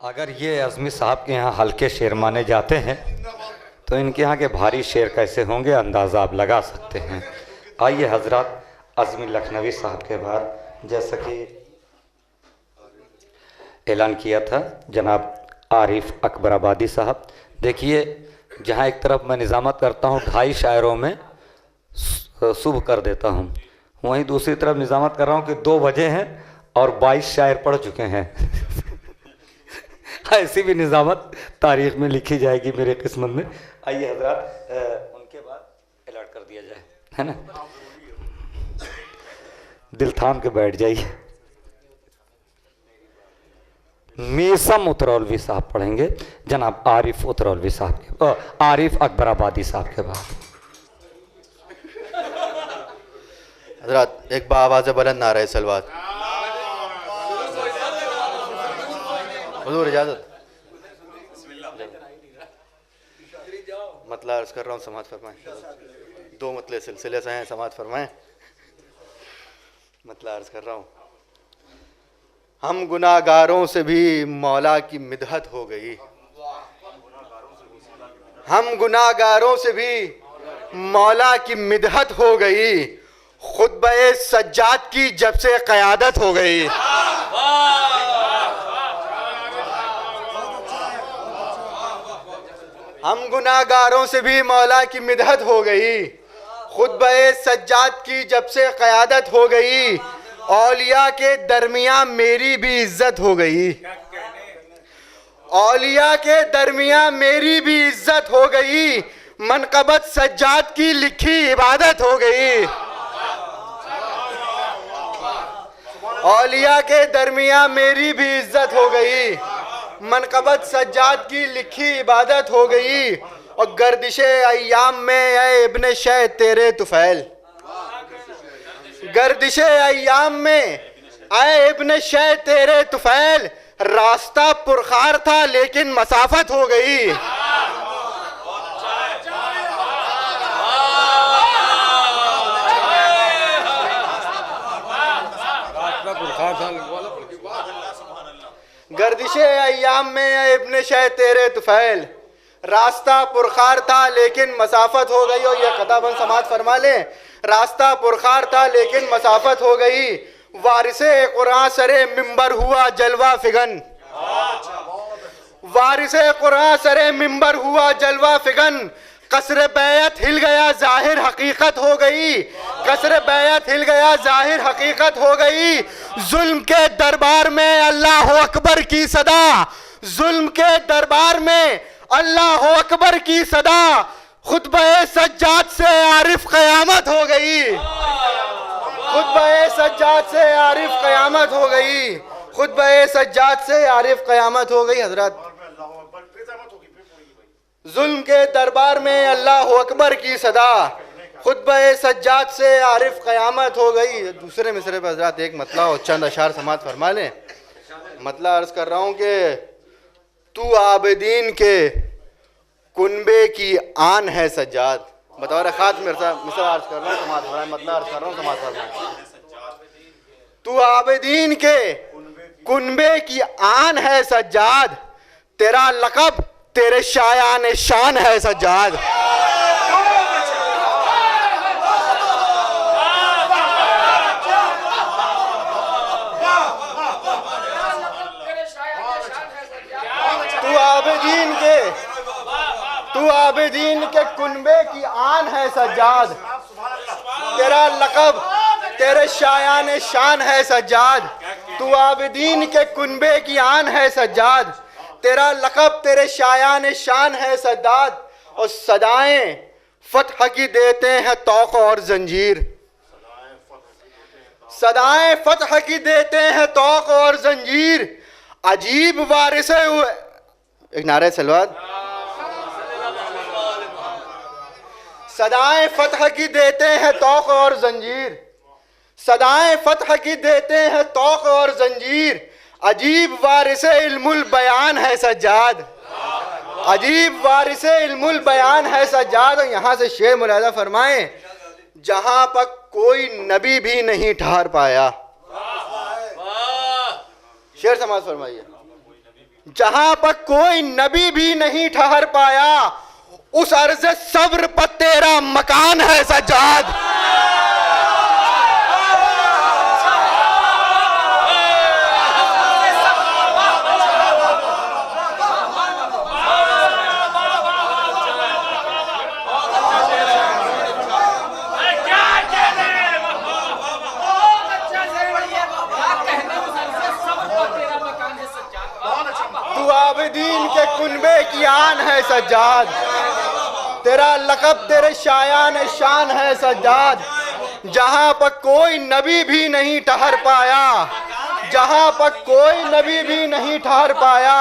अगर ये अज़मी साहब के यहाँ हल्के शेर माने जाते हैं तो इनके यहाँ के भारी शेर कैसे होंगे अंदाज़ा आप लगा सकते हैं। आइए हज़रत अज़मी लखनवी साहब के बाद जैसा कि ऐलान किया था जनाब आरिफ अकबर आबादी साहब, देखिए जहाँ एक तरफ मैं निज़ामत करता हूँ 2.5 शायरों में शुभ कर देता हूँ, वहीं दूसरी तरफ निज़ामत कर रहा हूँ कि 2 बजे हैं और 22 शायर पढ़ चुके हैं। ऐसी भी निज़ामत तारीख़ में लिखी जाएगी मेरे किस्मत में। आइए हज़रात उनके बाद अलर्ट कर दिया जाए, है ना। दिल थाम के बैठ जाइए। मीसम उतरौलवी साहब पढ़ेंगे जनाब आरिफ उतरौलवी साहब के, आरिफ अकबर आबादी साहब के बाद। हज़रात एक बाआवाज़ बुलंद नारा सलवात। हुजूर इजाज़त। मतला अर्ज़ कर रहा हूँ, समात फरमाएं। 2 मतले सिलसिले से हैं, समात फरमाएं। मतला अर्ज़ कर रहा हूँ। हम गुनाहगारों से भी मौला की मिदहत हो गई, हम गुनाहगारों से भी मौला की मिदहत हो गई, खुतबे सज्जाद की जब से क़यादत हो गई। हम गुनाहगारों से भी मौला की मिदहत हो गई, खुतबे सज्जाद की जब से क़यादत हो गई, औलिया के दरमियाँ मेरी भी इज्जत हो गई, औलिया के दरमियाँ मेरी भी इज्जत हो गई, मनक़बत सज्जाद की लिखी इबादत हो गई। औलिया के दरमियाँ मेरी भी इज्जत हो गई, मनक़बत सज्जाद की लिखी इबादत हो गई। और गर्दिशे अय्याम में ऐ इब्ने शह तेरे तुफ़ैल, गर्दिशे अय्याम में ऐ इब्ने शह तेरे तुफ़ैल, रास्ता पुरखार था लेकिन मसाफत हो गई। गर्दिशे अय्याम में इब्ने शह तेरे तुफ़ैल, रास्ता पुरखार था लेकिन मसाफत हो गई। और यह कताबन समात फरमा लें, रास्ता पुरखार था लेकिन मसाफत हो गई। वारिसे कुरान सरे मिंबर हुआ जलवा फिगन, वारिसे कुरान सरे मिंबर हुआ जलवा फिगन, कसर बैत हिल गया जाहिर हकीकत हो गई, कसर बैत हिल गया जाहिर हकीकत हो गई। जुल्म के दरबार में अल्लाह अकबर की सदा, जुल्म के दरबार में अल्लाह अकबर की सदा, खुतबे सज्जाद से आरिफ क़यामत हो गई, खुतबे सज्जाद से आरिफ क़यामत हो गई, खुतबे सज्जाद से आरिफ क़यामत हो गई। हजरत जुल्म के दरबार में अल्लाह अकबर की सदा, खुतबे सज्जाद से आरिफ क़यामत हो गई। दूसरे मिसरे पर हजरत एक मतला और चंद अशार समात फरमा लें। मतला अर्ज़ कर रहा हूँ कि तू आबिदीन के कुनबे की आन है सज्जाद। बतौर ख़ास मिसर अर्ज़ कर रहा हूँ, समात फरमाएं। मतला अर्ज़ कर रहा हूँ, समात फरमाएं। तू आबिदीन के कुनबे की आन है सज्जाद, तेरा लक़ब तेरे शायान शान है सज्जाद। तू आबिदीन के कुनबे की आन है सज्जाद, तेरा लक़ब तेरे शायान शान है सज्जाद। तू आबिदीन के कुनबे की आन है सज्जाद, तेरा लक़ब तेरे शायान शान है सज्जाद। और सदाएं फ़तह की देते हैं तौक़ और जंजीर, सदाएं फ़तह की देते हैं तौक़ और जंजीर। अजीब वारिसे एक नारे सलवात। सदाएं फ़तह की देते हैं तौक़ और जंजीर, सदाएं फ़तह की देते हैं तौक़ और जंजीर। अजीब वारिसे इल्मुल बयान है सज्जाद, अजीब वारिसे इल्मुल बयान है सज्जाद। और यहाँ से शेर मुलाहिज़ा फरमाएं, जहाँ पर कोई नबी भी नहीं ठहर पाया, शेर समाज फरमाइए, जहां पर कोई नबी भी नहीं ठहर पाया, उस अर्ज़ सब्र पर तेरा मकान है सज्जाद। तू आबिदीन के कुनबे की आन है सज्जाद, तेरा लक़ब तेरे शायान शान है सज्जाद। जहां पर कोई नबी भी नहीं ठहर पाया, जहां पर कोई नबी भी नहीं ठहर पाया,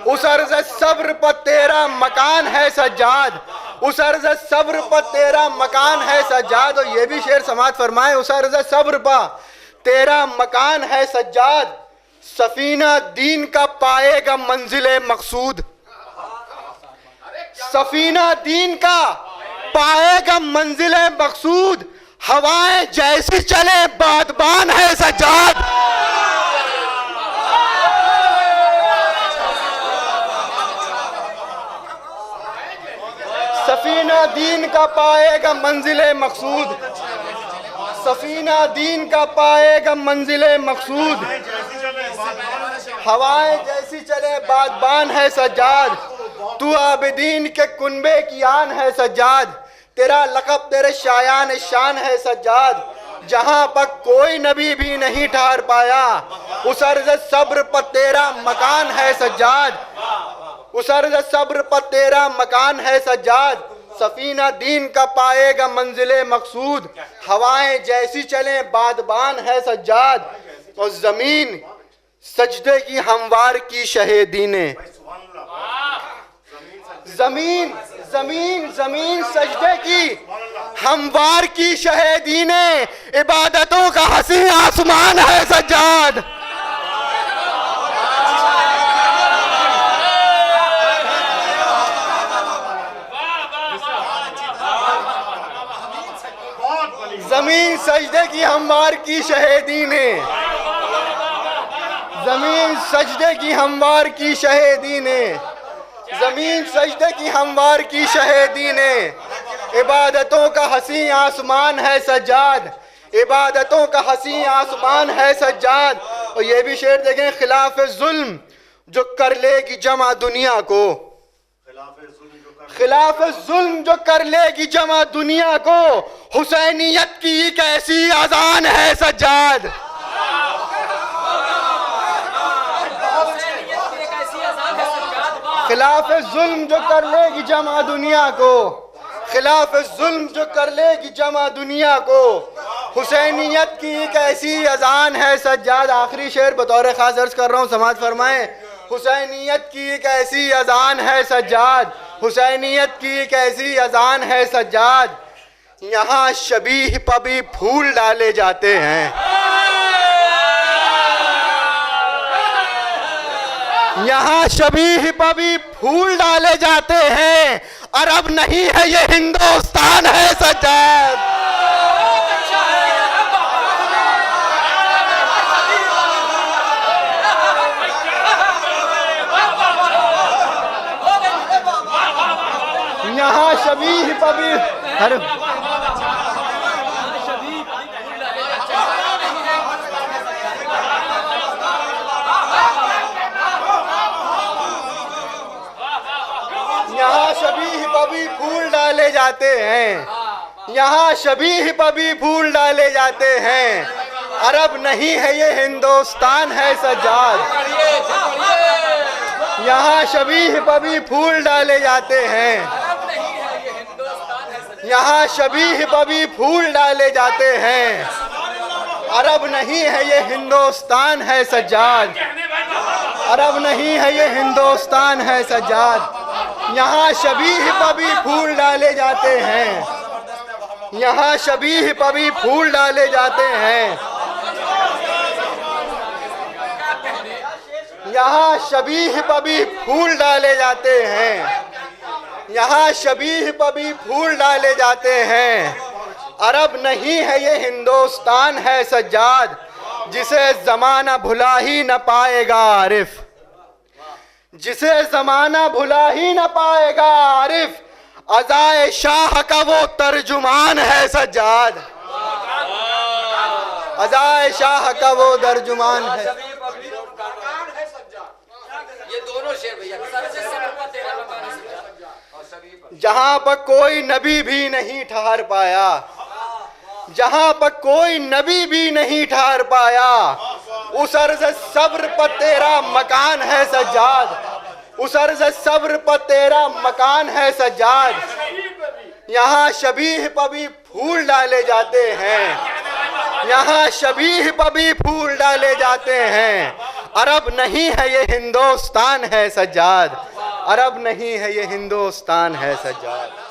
उस अर्ज़ सब्र पर तेरा मकान है सज्जाद, उस अर्ज़ सब्र पर तेरा मकान है सज्जाद। और ये भी शेर समात फरमाए, उस अर्ज़ सब्र पर तेरा मकान है सज्जाद। सफीना दीन का पाएगा मंजिले मकसूद, सफीना दीन का पाएगा मंजिले मकसूद। हवाएं जैसी चले बादबान है सज्जाद। सफीना दीन का पाएगा मंजिले मकसूद, सफीना दीन का पाएगा मंजिले मकसूद। हवाएं जैसी चले बादबान है सज्जाद। तू आबिदीन के कुनबे की आन है सज्जाद, तेरा लक़ब तेरे शायान शान है सज्जाद। जहां पर कोई नबी भी नहीं ठहर पाया, उस अर्ज़ सब्र पर तेरा मकान है सज्जाद, उस अर्ज़ सब्र पर तेरा मकान है सज्जाद। सफीना दीन का पाएगा मंजिले मकसूद, हवाएं जैसी चले बादबान है सज्जाद। और जमीन सजदे की हमवार की शहीदी ने, जमीन जमीन जमीन सजदे की हमवार की शहीदी ने, इबादतों का हसी आसमान है सज्जाद। जमीन सजदे की हमवार की शहीदी ने, जमीन सजदे की हमवार की शहीदी ने, जमीन सजदे की हमवार की शहीदी ने। इबादतों का हसी आसमान है सज्जाद, इबादतों का हसी आसमान है सज्जाद। और ये भी शेर देखें, खिलाफ जुल्म जो कर लेगी जमा दुनिया को, खिलाफ जुल्म जो कर लेगी जमा दुनिया को, हुसैनियत की एक ऐसी अजान है सज्जाद। खिलाफ जुल्म जो कर लेगी जमा दुनिया को, खिलाफ जुल्म जो कर लेगी जमा दुनिया को, हुसैनियत की एक ऐसी अजान है सज्जाद। आखिरी शेर बतौर खास अर्ज कर रहा हूँ, समाज फरमाएं। हुसैनियत की एक ऐसी अजान है सज्जाद, हुसैनियत की एक ऐसी अजान है सज्जाद। यहाँ शबीह पर भी फूल डाले जाते हैं, यहाँ शबीह पर भी फूल डाले जाते हैं। अरब नहीं है ये हिंदुस्तान है सज्जाद। यहाँ शबीह पर भी यहाँ शबीह पर भी फूल डाले जाते हैं, यहाँ शबीह पर भी फूल डाले जाते हैं। अरब नहीं है ये हिंदुस्तान है सज्जाद। यहाँ शबीह पर भी फूल डाले जाते हैं, यहाँ शबीह पर भी फूल डाले जाते हैं। अरब नहीं है ये हिंदुस्तान है सज्जाद, अरब नहीं है ये हिंदुस्तान है सज्जाद। यहाँ शबीह पर भी फूल डाले जाते हैं, यहाँ शबीह पर भी फूल डाले जाते हैं। यहाँ शबीह पर भी फूल डाले जाते हैं, यहाँ शबीह पर भी फूल डाले जाते हैं। अरब नहीं है ये हिंदुस्तान है सज्जाद, जिसे ज़माना भुला ही न पाएगा आरिफ। जिसे जमाना भुला ही न पाएगा आरिफ, अज़ाए शाह का वो तर्जुमान है सज्जाद, अज़ाए शाह का वो तर्जुमान है। ये दोनों शेर भैया, जहां पर कोई नबी भी नहीं ठहर पाया, जहां पर कोई नबी भी नहीं ठहर पाया, उस अर्ज़ सब्र पर तेरा मकान है सज्जाद, उस अर्ज़ सब्र पर तेरा मकान है सज्जाद। यहाँ शबीह पर भी फूल डाले जाते हैं, यहाँ शबीह पर भी फूल डाले जाते हैं। अरब नहीं है ये हिंदुस्तान है सज्जाद, अरब नहीं है ये हिंदुस्तान है सज्जाद।